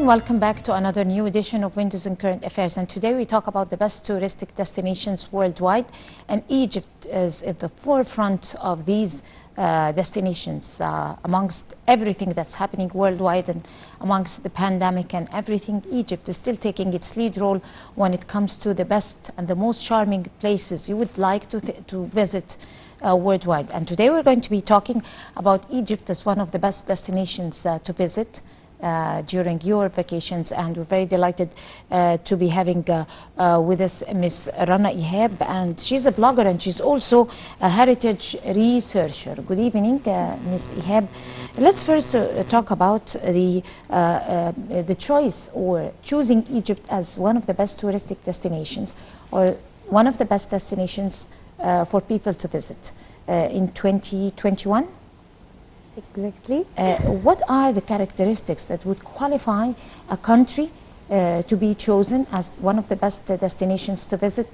everyone, welcome back to another new edition of Windows on Current Affairs, and today we talk about the best touristic destinations worldwide, and Egypt is at the forefront of these destinations amongst everything that's happening worldwide and amongst the pandemic and everything. Egypt is still taking its lead role when it comes to the best and the most charming places you would like to visit worldwide. And today we're going to be talking about Egypt as one of the best destinations to visit during your vacations, and we're very delighted to be having with us Miss Rana Ehab, and she's a blogger and she's also a heritage researcher. Good evening, Miss Ehab. Let's first talk about the choice or choosing Egypt as one of the best touristic destinations or one of the best destinations for people to visit in 2021. Exactly. What are the characteristics that would qualify a country to be chosen as one of the best destinations to visit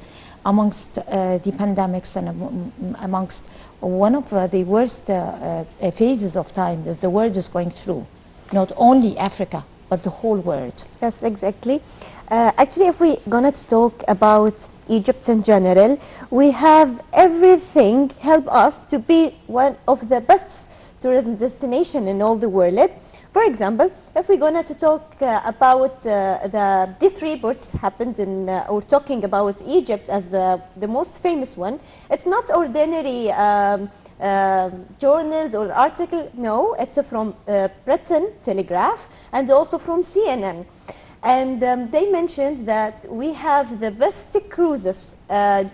amongst the pandemics and amongst one of the worst phases of time that the world is going through? Not only Africa, but the whole world. Yes, exactly. Actually, if we're going to talk about Egypt in general, we have everything help us to be one of the best tourism destination in all the world. For example, if we're going to talk about these reports happened in, or talking about Egypt as the most famous one, it's not ordinary journals or article. No, it's from Britain Telegraph and also from CNN. And they mentioned that we have the best cruises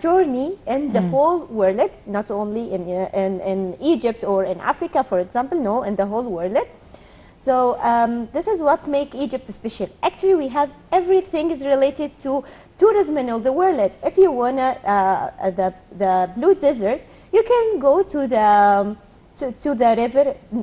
journey in the whole world, not only in Egypt or in Africa, for example, no, in the whole world. So this is what makes Egypt special. Actually, we have everything is related to tourism in all the world. If you want the Blue Desert, you can go to the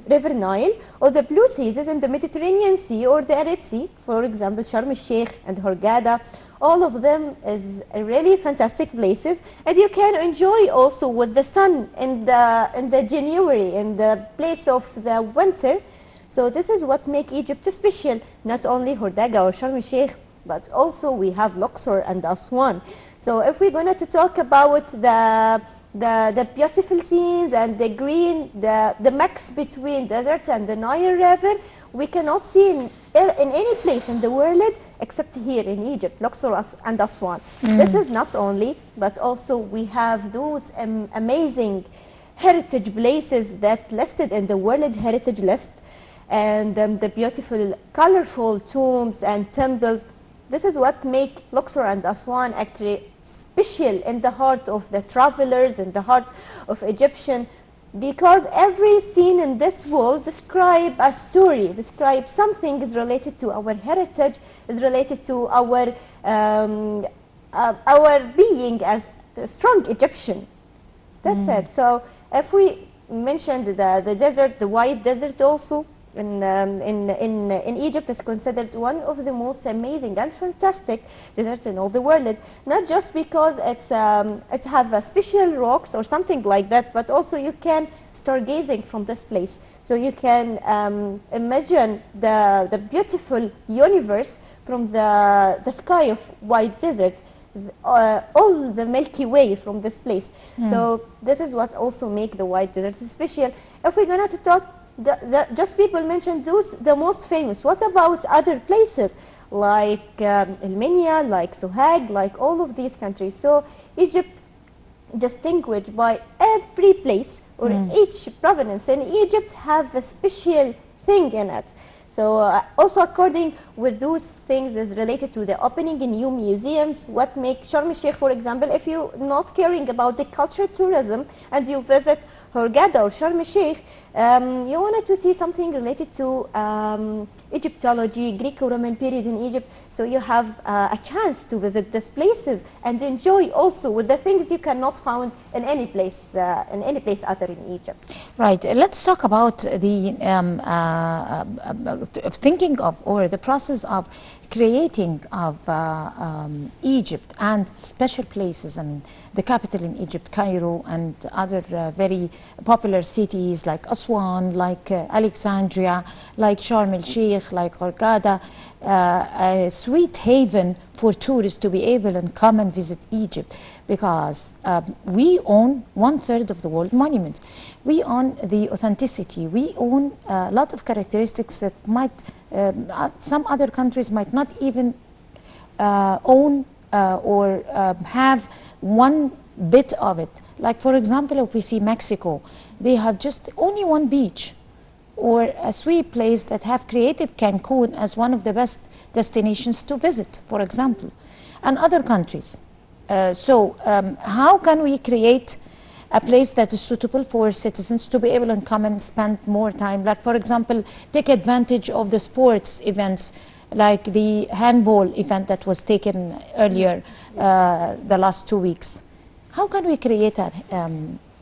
river Nile or the Blue Seas in the Mediterranean Sea or the Red Sea, for example, Sharm el-Sheikh and Hurghada. All of them is really fantastic places, and you can enjoy also with the sun in the January, in the place of the winter. So this is what make Egypt special. Not only Hurghada or Sharm el-Sheikh, but also we have Luxor and Aswan. So if we're going to talk about the beautiful scenes and the green, the mix between desert and the Nile River, we cannot see in any place in the world except here in Egypt, Luxor and Aswan. This is not only, but also we have those amazing heritage places that listed in the World Heritage List, and the beautiful, colorful tombs and temples. This is what make Luxor and Aswan actually special in the heart of the travelers, in the heart of Egyptian, because every scene in this world describe a story, describe something is related to our heritage, is related to our being as a strong Egyptian. That's it. So if we mentioned the desert, the white desert also, in Egypt is considered one of the most amazing and fantastic deserts in all the world. Not just because it have a special rocks or something like that, but also you can stargazing from this place. So you can imagine the beautiful universe from the sky of white desert, all the Milky Way from this place. So this is what also make the white desert special. If we're going to talk, just people mentioned those the most famous. What about other places like Armenia, like Sohag, like all of these countries? So Egypt distinguished by every place or each province in Egypt have a special thing in it. So also according with those things is related to the opening in new museums. What make Sharm el-Sheikh, for example, if you're not caring about the culture tourism and you visit Hurghada or Sharm el-Sheikh, you wanted to see something related to Egyptology, Greco-Roman period in Egypt. So you have a chance to visit these places and enjoy also with the things you cannot find in any place other in Egypt. Right. Let's talk about the thinking of, or the process of creating of Egypt and special places. I mean, the capital in Egypt, Cairo, and other very popular cities like Aswan, like Alexandria, like Sharm el Sheikh, like Hurghada, a sweet haven for tourists to be able and come and visit Egypt, because we own 1/3 of the world monuments. We own the authenticity. We own a lot of characteristics that might some other countries might not even own or have one bit of it. Like, for example, if we see Mexico, they have just only one beach, or a sweet place that have created Cancun as one of the best destinations to visit, for example, and other countries. So how can we create a place that is suitable for citizens to be able to come and spend more time? Like, for example, take advantage of the sports events, like the handball event that was taken earlier the last 2 weeks. How can we create a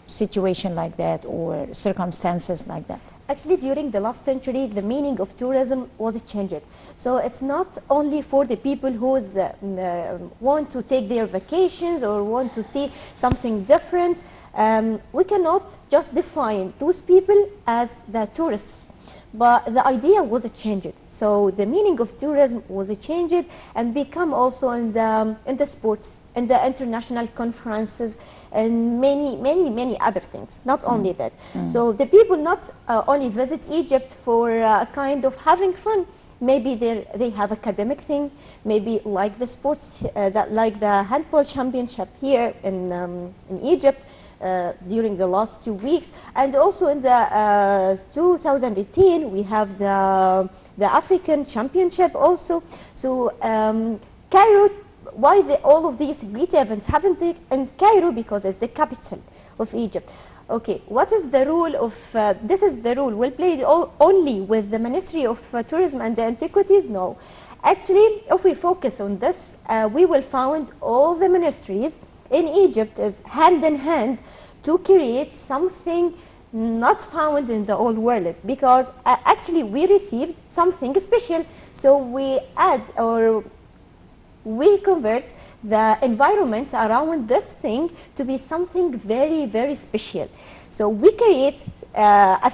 situation like that, or circumstances like that? Actually, during the last century, the meaning of tourism was changed. So it's not only for the people who want to take their vacations or want to see something different. We cannot just define those people as the tourists, but the idea was changed. So the meaning of tourism was changed and become also in the sports, in the international conferences, and many other things. Not only that. So the people not only visit Egypt for a kind of having fun. Maybe they have academic thing, maybe like the sports, like the handball championship here in Egypt during the last 2 weeks, and also in the 2018 we have the African Championship also. So Cairo, why all of these great events happen in Cairo? Because it's the capital of Egypt. Okay, what is the rule of, this is the rule, we'll play it only with the Ministry of Tourism and the Antiquities? No. Actually, if we focus on this, we will find all the ministries in Egypt is hand in hand to create something not found in the old world, because actually we received something special. So we add, or we convert the environment around this thing to be something very special. So we create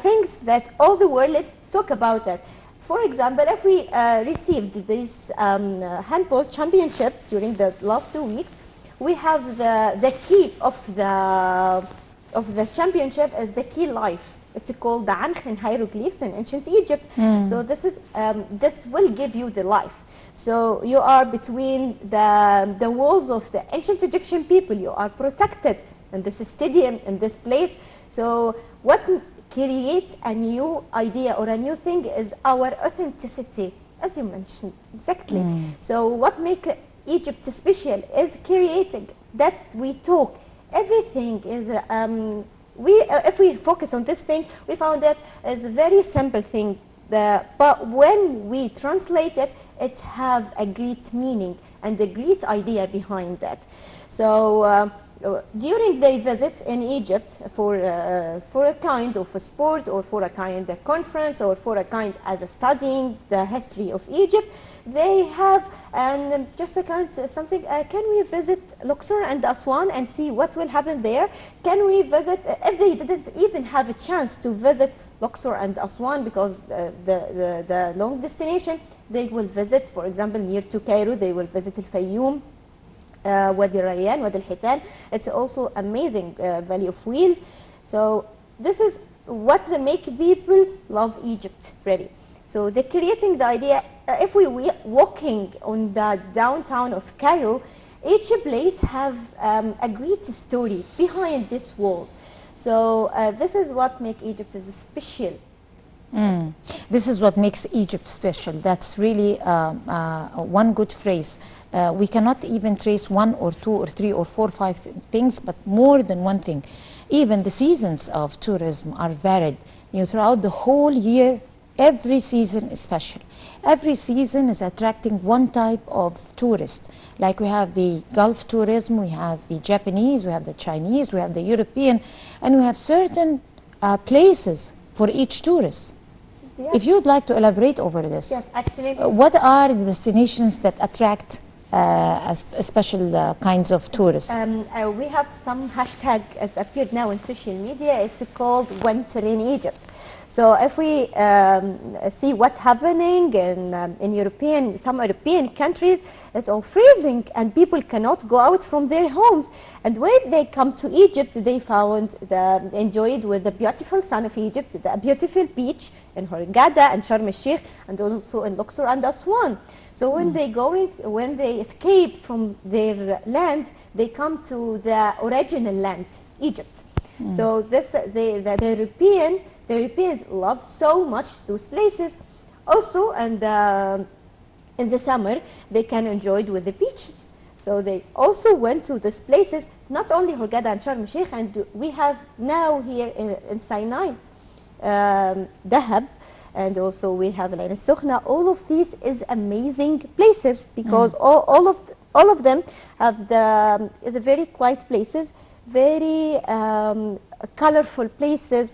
things that all the world talk about it. For example, if we received this handball championship during the last 2 weeks, we have the key of the championship is the key life. It's called the Ankh in hieroglyphs in ancient Egypt. So this will give you the life. So you are between the walls of the ancient Egyptian people. You are protected in this stadium, in this place. So what creates a new idea or a new thing is our authenticity, as you mentioned, exactly. So what makes Egypt special is creating that we talk. Everything is if we focus on this thing, we found that it's a very simple thing, but when we translate it, it have a great meaning and a great idea behind that. So during their visit in Egypt for a kind of a sport, or for a kind of conference, or for a kind as a studying the history of Egypt, they have just a kind of something. Can we visit Luxor and Aswan and see what will happen there? Can we visit, if they didn't even have a chance to visit Luxor and Aswan because the long destination, they will visit, for example, near to Cairo, they will visit Al Fayoum, Wadi Rayyan, Wadi Al-Hitan. It's also amazing Valley of Wheels. So this is what make people love Egypt, really. So they're creating the idea, if we walking on the downtown of Cairo, each place have a great story behind these walls. So this is what makes Egypt is special. This is what makes Egypt special. That's really one good phrase. We cannot even trace 1 or 2 or 3 or 4 or 5 things, but more than one thing. Even the seasons of tourism are varied. Throughout the whole year, every season is special. Every season is attracting one type of tourist. Like we have the Gulf tourism, we have the Japanese, we have the Chinese, we have the European, and we have certain places for each tourist. Yes. If you'd like to elaborate over this, Yes, actually. What are the destinations that attract special kinds of tourists? We have some hashtag as appeared now in social media. It's called Winter in Egypt. So if we see what's happening in some European countries, it's all freezing and people cannot go out from their homes. And when they come to Egypt, they enjoyed with the beautiful sun of Egypt, the beautiful beach in Hurghada and Sharm el-Sheikh, and also in Luxor and Aswan. So when when they escape from their lands, they come to the original land, Egypt. So the Europeans love so much those places. Also, and in the summer, they can enjoy it with the beaches. So they also went to these places, not only Hurghada and Sharm el-Sheikh, and we have now here in Sinai, Dahab, and also we have Al Ain al-Sukhna. All of these is amazing places because all of them have is a very quiet places, very colorful places,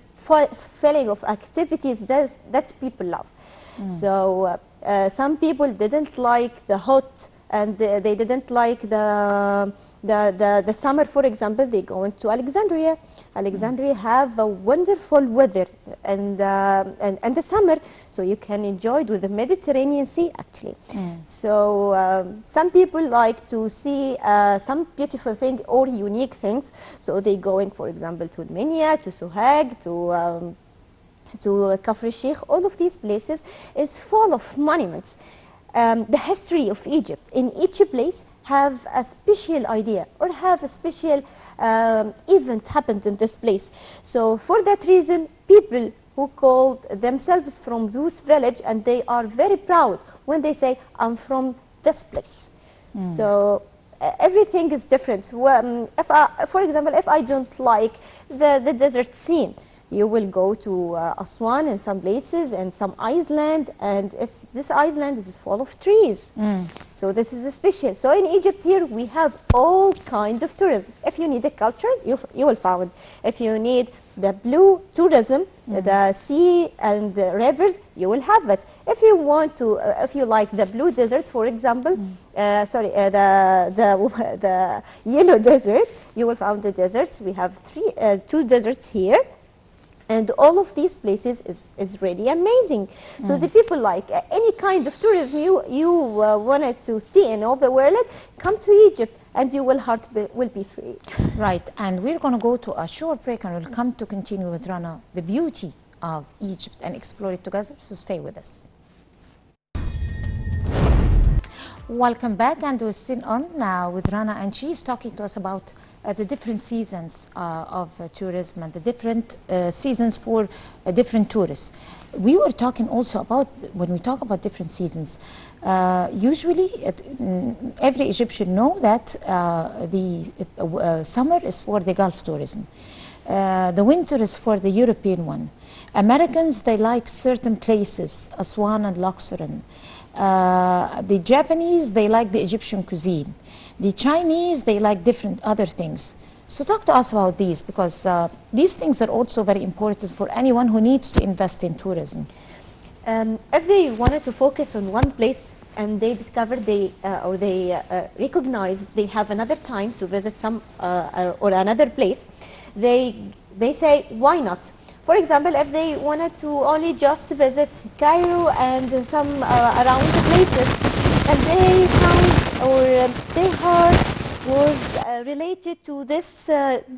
filling of activities that people love. So some people didn't like the hot, and they didn't like the summer. For example, they go into Alexandria. Alexandria have a wonderful weather and the summer, so you can enjoy it with the Mediterranean Sea actually. So some people like to see some beautiful things or unique things, so they going, for example, to Minya, to Sohag, to Kafr Sheikh. All of these places is full of monuments. The history of Egypt in each place have a special idea or have a special event happened in this place. So for that reason, people who call themselves from those village, and they are very proud when they say, I'm from this place. So everything is different. For example, if I don't like the desert scene, you will go to Aswan in some places and some Iceland, and this Iceland is full of trees. So this is special. So in Egypt here we have all kinds of tourism. If you need a culture, you will find. If you need the blue tourism, the sea and the rivers, you will have it. If you want to, if you like the blue desert, for example, the yellow desert, you will find the deserts. We have two deserts here. And all of these places is really amazing. So the people like any kind of tourism you wanted to see in all the world, come to Egypt and your heart will be free. Right, and we're going to go to a short break and we'll come to continue with Rana the beauty of Egypt and explore it together, so stay with us. Welcome back, and we're still on now with Rana, and she's talking to us about the different seasons of tourism and the different seasons for different tourists. We were talking also about, when we talk about different seasons, usually every Egyptian know that the summer is for the Gulf tourism. The winter is for the European one. Americans, they like certain places, Aswan and Luxor. The Japanese, they like the Egyptian cuisine. The Chinese, they like different other things. So talk to us about these, because these things are also very important for anyone who needs to invest in tourism. If they wanted to focus on one place and they discover or they recognize they have another time to visit some or another place, they say, why not? For example, if they wanted to only just visit Cairo and some around the places, and they found or their heart was related to this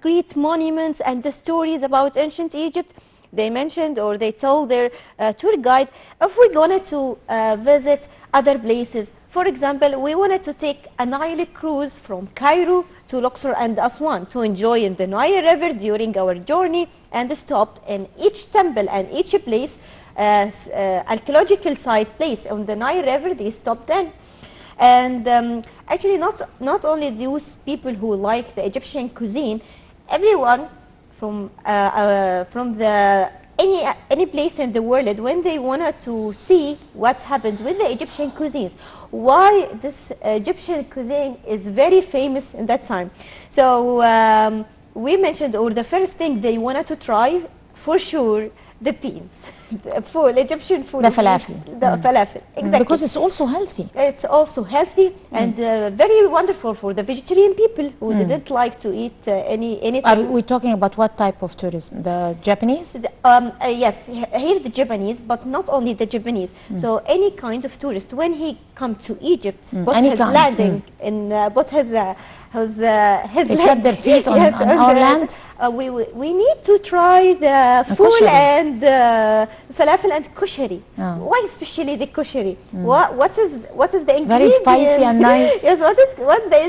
great monuments and the stories about ancient Egypt, they mentioned or they told their tour guide, if we wanted to visit other places, for example, we wanted to take a Nile cruise from Cairo to Luxor and Aswan to enjoy in the Nile River during our journey, and stopped in each temple and each place, archaeological site place on the Nile River, they stopped in. And actually not only those people who like the Egyptian cuisine, everyone from any place in the world, when they wanted to see what happened with the Egyptian cuisines, why this Egyptian cuisine is very famous in that time. So we mentioned, or the first thing they wanted to try for sure the beans, the full Egyptian food. The falafel. The falafel, exactly. Because it's also healthy. It's also healthy and very wonderful for the vegetarian people who didn't like to eat anything. Are we talking about what type of tourism? The Japanese? Yes, here the Japanese, but not only the Japanese. So any kind of tourist, when he come to Egypt, but Any his kind. landing in, but his They set their feet on, on our land? we need to try the full kosheri. and falafel and kosheri. Why especially the kosheri? What is the ingredients? Very spicy and nice. Yes, what the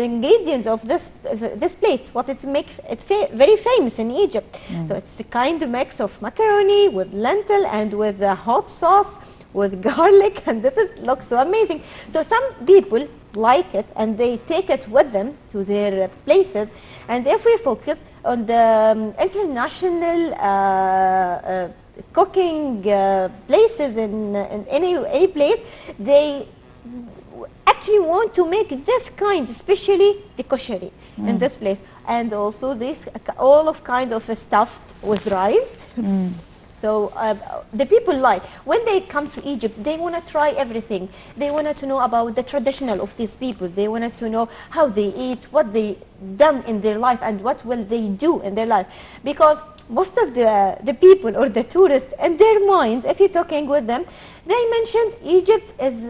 ingredients of this plate? What it's very famous in Egypt. So it's a kind of mix of macaroni with lentil and with hot sauce with garlic, and looks so amazing. So some people like it and they take it with them to their places. And if we focus on the international cooking places in any place, they actually want to make this kind, especially the kosheri in this place, and also this all of kind of stuffed with rice. So the people like, when they come to Egypt, they want to try everything. They wanted to know about the traditional of these people. They wanted to know how they eat, what they done in their life, and what will they do in their life. Because most of the people or the tourists, in their minds, if you're talking with them, they mentioned Egypt is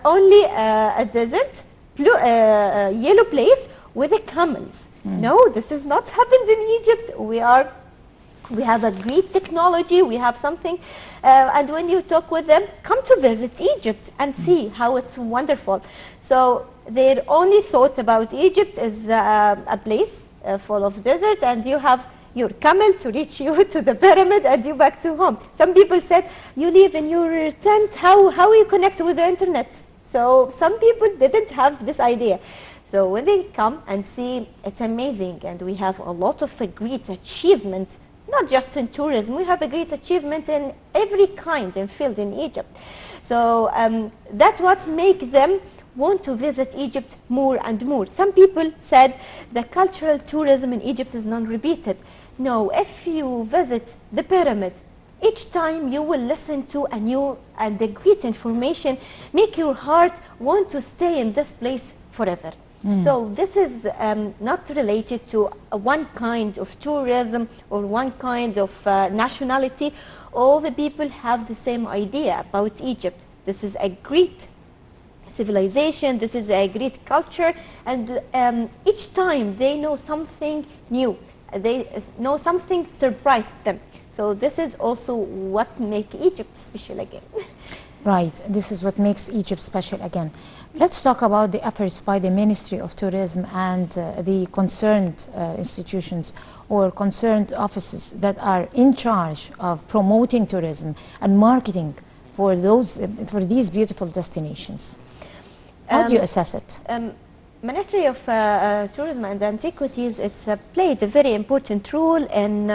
only a desert, yellow place with the camels. No, this is not happened in Egypt. We have a great technology, we have something, and when you talk with them, come to visit Egypt and see how it's wonderful. So their only thought about Egypt is a place full of desert, and you have your camel to reach you to the pyramid and you back to home. Some people said, you live in your tent, how you connect with the internet? So some people didn't have this idea. So when they come and see, it's amazing, and we have a lot of great achievement. Not just in tourism, we have a great achievement in every kind and field in Egypt. So that's what makes them want to visit Egypt more and more. Some people said the cultural tourism in Egypt is non-repeated. No, if you visit the pyramid, each time you will listen to a new and a great information, make your heart want to stay in this place forever. So this is not related to one kind of tourism or one kind of nationality. All the people have the same idea about Egypt. This is a great civilization, this is a great culture, and each time they know something new. They know something surprised them. So this is also what makes Egypt special again. Right, this is what makes Egypt special again. Let's talk about the efforts by the Ministry of Tourism and the concerned institutions or concerned offices that are in charge of promoting tourism and marketing for these beautiful destinations. How do you assess it? Ministry of Tourism and Antiquities, it's played a very important role in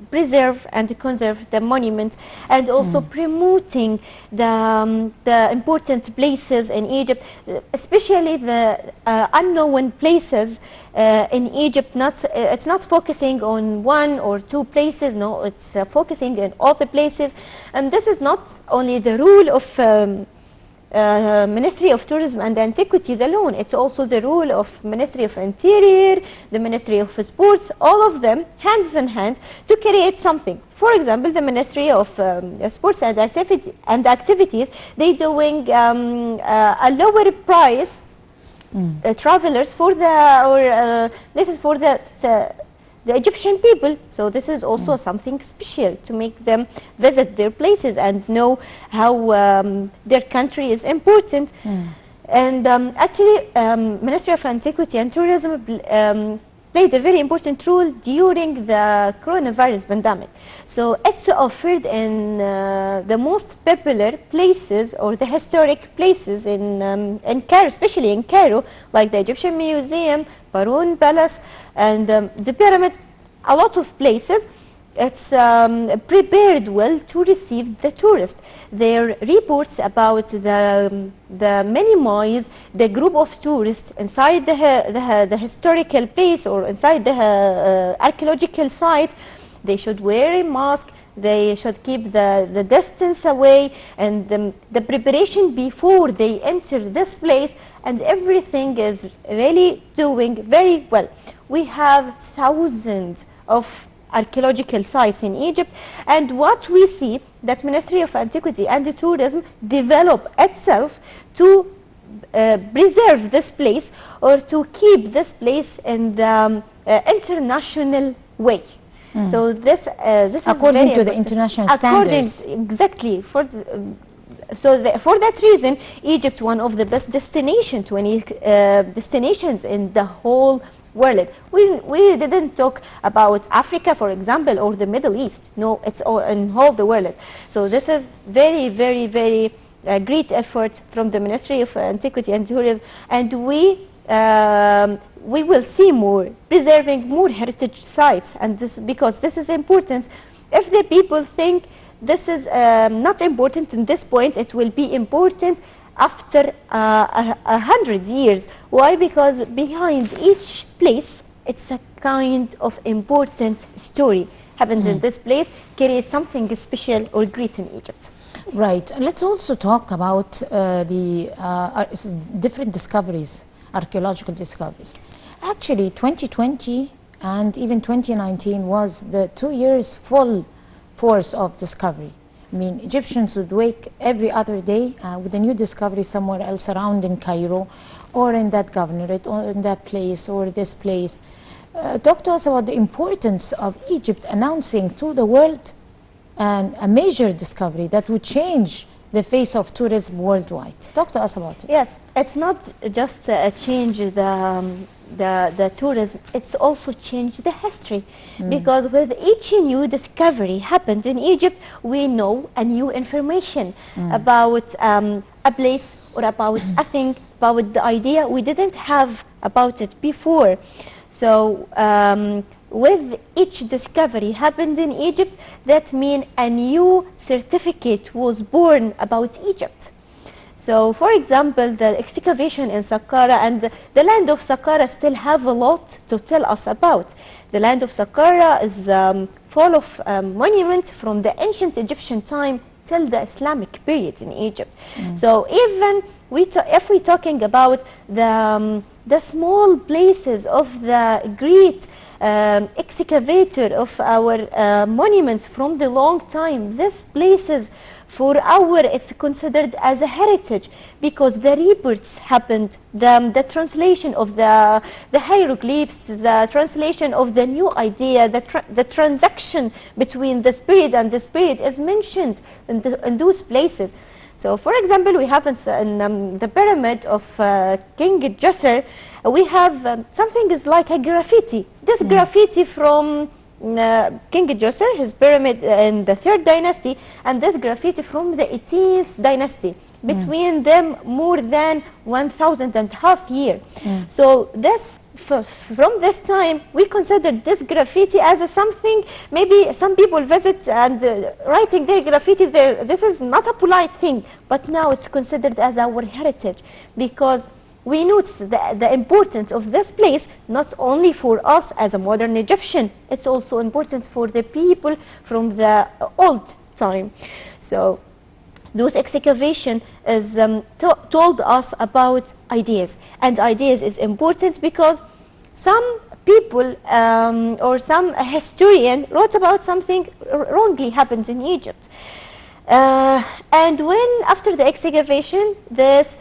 preserve and conserve the monument, and also promoting the important places in Egypt, especially the unknown places in Egypt. It's not focusing on one or two places, no, it's focusing on all the places. And this is not only the rule of Ministry of Tourism and Antiquities alone, it's also the rule of Ministry of Interior, the Ministry of Sports, all of them hands in hand to create something. For example, the Ministry of Sports and Activities, they doing a lower price travelers for places for the Egyptian people. So this is also something special to make them visit their places and know how their country is important. And actually, Ministry of Antiquity and Tourism played a very important role during the coronavirus pandemic. So it's offered in the most popular places or the historic places in Cairo, especially in Cairo, like the Egyptian Museum, Baroun Palace, and the pyramid, a lot of places. it's prepared well to receive the tourist. Their reports about the minimize the group of tourists inside the historical place or inside the archaeological site. They should wear a mask. They should keep the distance away, and the preparation before they enter this place, and everything is really doing very well. We have thousands of archaeological sites in Egypt, and what we see that Ministry of Antiquity and Tourism develop itself to preserve this place or to keep this place in the international way. So this according is very to the important. international According, standards. exactly. For that reason, Egypt one of the best destinations destinations in the whole world. We didn't talk about Africa, for example, or the Middle East. No, it's all in all the world. So this is very, very, very great effort from the Ministry of Antiquity and Tourism, and we will see more, preserving more heritage sites, and this because this is important. If the people think this is not important in this point, it will be important after 100 years. Why? Because behind each place, it's a kind of important story happened in this place, create something special or great in Egypt. Right. Let's also talk about the different discoveries, archaeological discoveries. Actually, 2020 and even 2019 was the 2 years full force of discovery. I mean, Egyptians would wake every other day with a new discovery somewhere else around in Cairo or in that governorate or in that place or this place. Talk to us about the importance of Egypt announcing to the world a major discovery that would change the face of tourism worldwide. Talk to us about it. Yes, it's not just change the tourism, it's also changed the history. Because with each new discovery happened in Egypt, we know a new information about a place or about a thing, about the idea we didn't have about it before. So with each discovery happened in Egypt, that means a new certificate was born about Egypt. So, for example, the excavation in Saqqara and the land of Saqqara still have a lot to tell us about. The land of Saqqara is full of monuments from the ancient Egyptian time till the Islamic period in Egypt. So, even if we're talking about the small places of the great excavator of our monuments from the long time, these places for it's considered as a heritage because the reports happened, the translation of the hieroglyphs, the translation of the new idea, the transaction between the spirit and the spirit is mentioned in those places. So, for example, we have in the pyramid of King Djoser, we have something is like a graffiti. This graffiti from King Djoser, his pyramid in the 3rd dynasty, and this graffiti from the 18th dynasty. Between them, more than 1,500 years. So this, from this time, we considered this graffiti as something, maybe some people visit and writing their graffiti there. This is not a polite thing, but now it's considered as our heritage because we notice the importance of this place, not only for us as a modern Egyptian, it's also important for the people from the old time. So those excavation is told us about ideas, and ideas is important because some people or some historian wrote about something wrongly happened in Egypt. And when after the excavation, this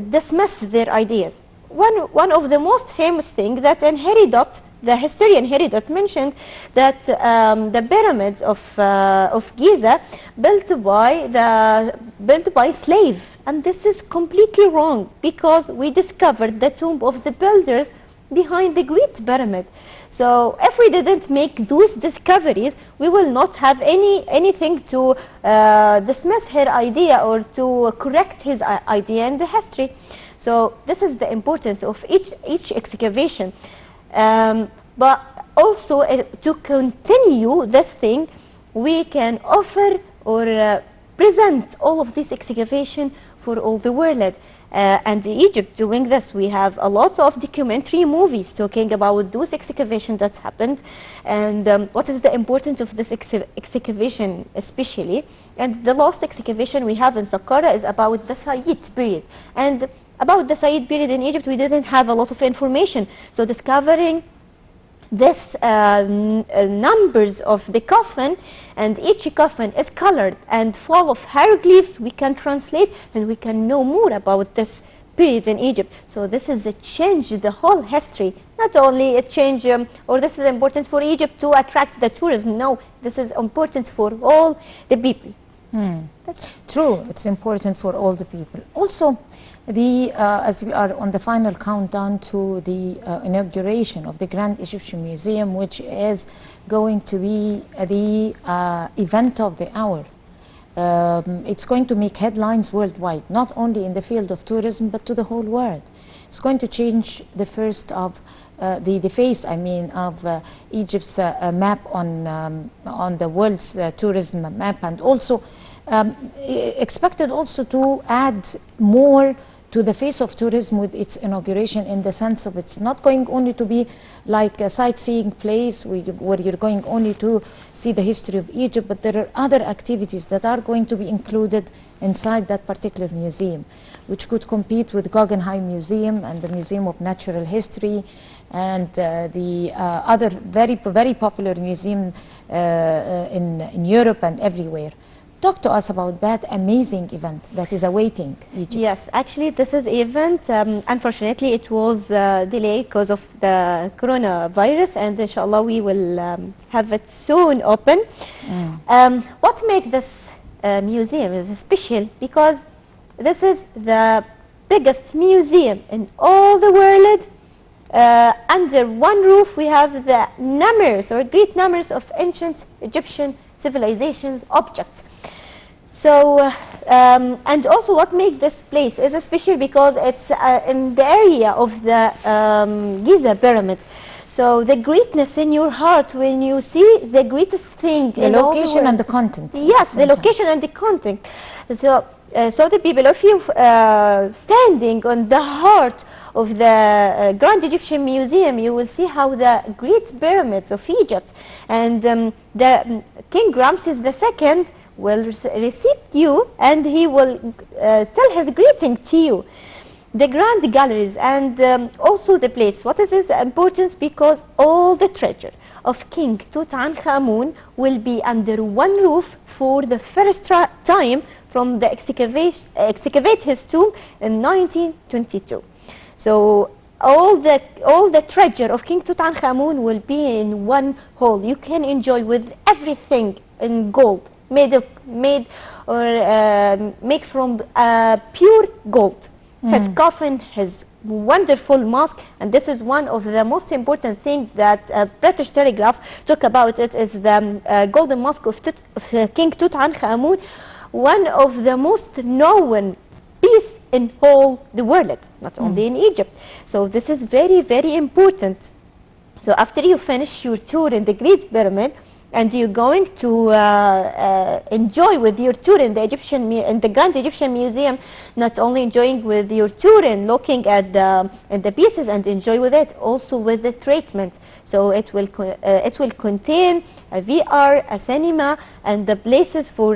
dismiss their ideas. One of the most famous thing that in Herodot, the historian Herodot mentioned that the pyramids of Giza built by slave, and this is completely wrong because we discovered the tomb of the builders behind the Great Pyramid. So if we didn't make those discoveries, we will not have anything to dismiss her idea or to correct his idea in the history. So this is the importance of each excavation. But also, to continue this thing, we can offer or present all of this excavation for all the world. And Egypt doing this, we have a lot of documentary movies talking about those excavations that happened, and what is the importance of this excavation especially. And the last excavation we have in Saqqara is about the Sayyid period. And about the Sayyid period in Egypt, we didn't have a lot of information. So discovering this numbers of the coffin, and each coffin is colored and full of hieroglyphs, we can translate and we can know more about this period in Egypt. So this is a change the whole history. Not only a change or this is important for Egypt to attract the tourism. No, this is important for all the people. True, it's important for all the people. Also, as we are on the final countdown to the inauguration of the Grand Egyptian Museum, which is going to be the event of the hour. It's going to make headlines worldwide, not only in the field of tourism, but to the whole world. It's going to change the first of the face, I mean, of Egypt's map on the world's tourism map, and also expected also to add more to the face of tourism with its inauguration, in the sense of it's not going only to be like a sightseeing place where you're going only to see the history of Egypt, but there are other activities that are going to be included inside that particular museum, which could compete with Guggenheim Museum and the Museum of Natural History and the other very popular museum in Europe and everywhere. Talk to us about that amazing event that is awaiting Egypt. Yes, actually this is event, unfortunately it was delayed because of the coronavirus, and inshallah we will have it soon open. What makes this museum is special, because this is the biggest museum in all the world. Under one roof we have the numbers or great numbers of ancient Egyptian civilizations objects. So, and also what makes this place is special because it's in the area of the Giza pyramid. So the greatness in your heart when you see the greatest thing the in location all the and the content. Yes, the location and the content. So the people, if you standing on the heart of the Grand Egyptian Museum, you will see how the great pyramids of Egypt and the King Ramses II will receive you, and he will tell his greeting to you. The grand galleries and also the place. What is its importance? Because all the treasure of King Tutankhamun will be under one roof for the first time from the excavate his tomb in 1922. So all the treasure of King Tutankhamun will be in one hall. You can enjoy with everything in gold, made from pure gold. His coffin, his wonderful mask, and this is one of the most important things that British Telegraph talk about. It is the golden mask of King Tutankhamun, one of the most known piece in all the world, not only in Egypt. So this is very, very important. So after you finish your tour in the Great Pyramid, and you're going to enjoy with your tour in the Grand Egyptian Museum, not only enjoying with your tour and looking at the pieces and enjoy with it, also with the treatment. So it will contain a VR, a cinema, and the places for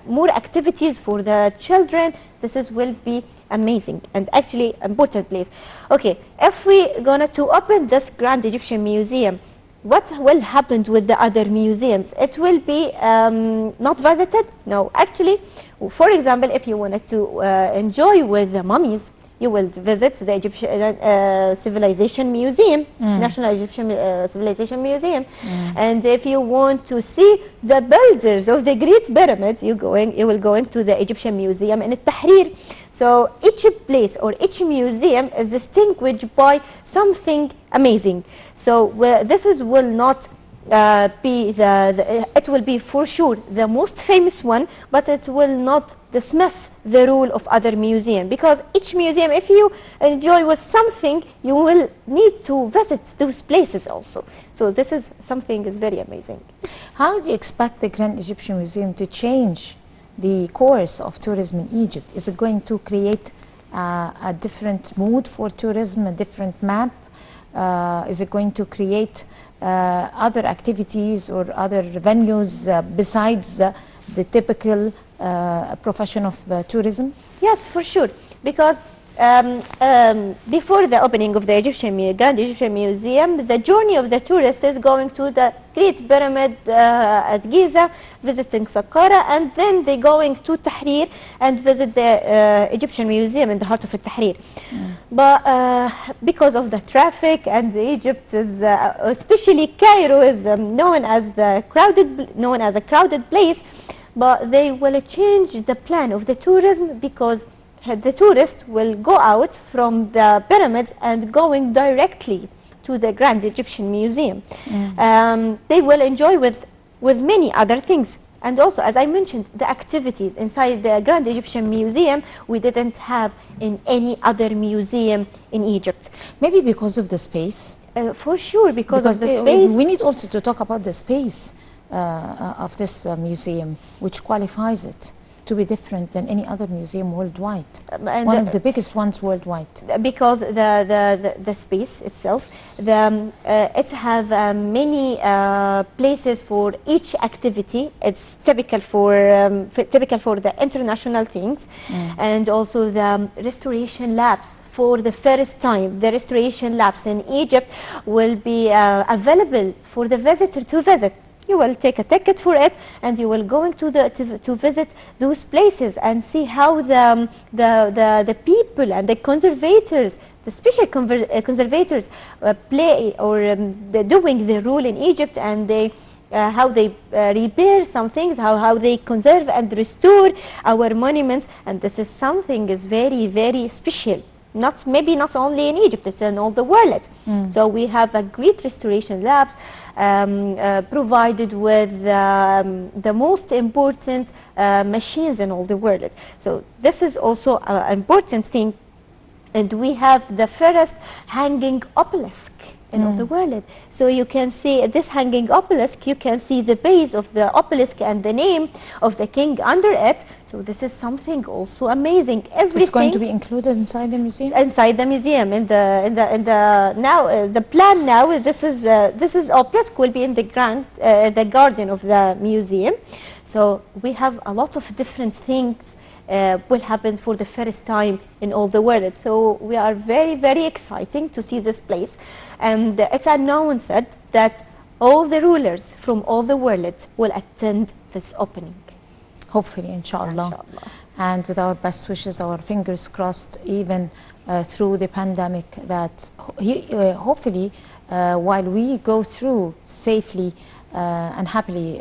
more activities for the children. This will be amazing and actually important place. Okay, if we gonna to open this Grand Egyptian Museum, what will happen with the other museums? It will be not visited? No, actually, for example, if you wanted to enjoy with the mummies, you will visit the Egyptian Civilization Museum, National Egyptian Civilization Museum. And if you want to see the builders of the Great Pyramid, you will go into the Egyptian Museum in Tahrir. So each place or each museum is distinguished by something amazing. So this will not it will be for sure the most famous one, but it will not dismiss the role of other museums, because each museum, if you enjoy with something, you will need to visit those places also. So this is something is very amazing. How do you expect the Grand Egyptian Museum to change the course of tourism in Egypt? Is it going to create a different mood for tourism, a different map? Is it going to create other activities or other venues besides the typical profession of tourism? Yes, for sure, because before the opening of the Grand Egyptian Museum, the journey of the tourist is going to the Great Pyramid at Giza, visiting Saqqara, and then they going to Tahrir and visit the Egyptian Museum in the heart of Tahrir. But because of the traffic, and Egypt is, especially Cairo, is known as a crowded place, but they will change the plan of the tourism, because the tourist will go out from the pyramids and going directly to the Grand Egyptian Museum. They will enjoy with many other things. And also, as I mentioned, the activities inside the Grand Egyptian Museum we didn't have in any other museum in Egypt. Maybe because of the space? For sure, because of the space. We need also to talk about the space of this museum, which qualifies it to be different than any other museum worldwide. One of the biggest ones worldwide. Because the space itself, it have many places for each activity. It's typical for the international things, and also the restoration labs. For the first time, the restoration labs in Egypt will be available for the visitor to visit. You will take a ticket for it, and you will going to visit those places and see how the people and the conservators, the special conservators, play or doing the role in Egypt, and they how they repair some things, how they conserve and restore our monuments, and this is something is very, very special. Maybe not only in Egypt, it's in all the world. So we have a great restoration labs provided with the most important machines in all the world. So this is also an important thing. And we have the first hanging obelisk in all the world. So you can see this hanging obelisk, you can see the base of the obelisk and the name of the king under it. So this is something also amazing. Everything it's going to be included inside the museum? Inside the museum. The plan now, this is obelisk will be in the garden of the museum. So we have a lot of different things will happen for the first time in all the world. So we are very, very exciting to see this place. And it's announced that all the rulers from all the world will attend this opening. Hopefully, inshallah. And with our best wishes, our fingers crossed, even through the pandemic, that hopefully while we go through safely and happily,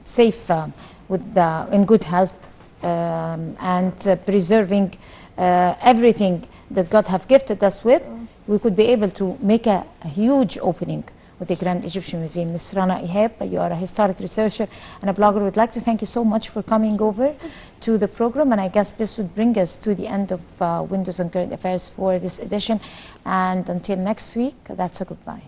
safe in good health, and preserving everything that God have gifted us with, we could be able to make a huge opening with the Grand Egyptian Museum. Ms. Rana Ehab, you are a historic researcher and a blogger. We'd like to thank you so much for coming over to the program, and I guess this would bring us to the end of Windows on Current Affairs for this edition. And until next week, that's a goodbye.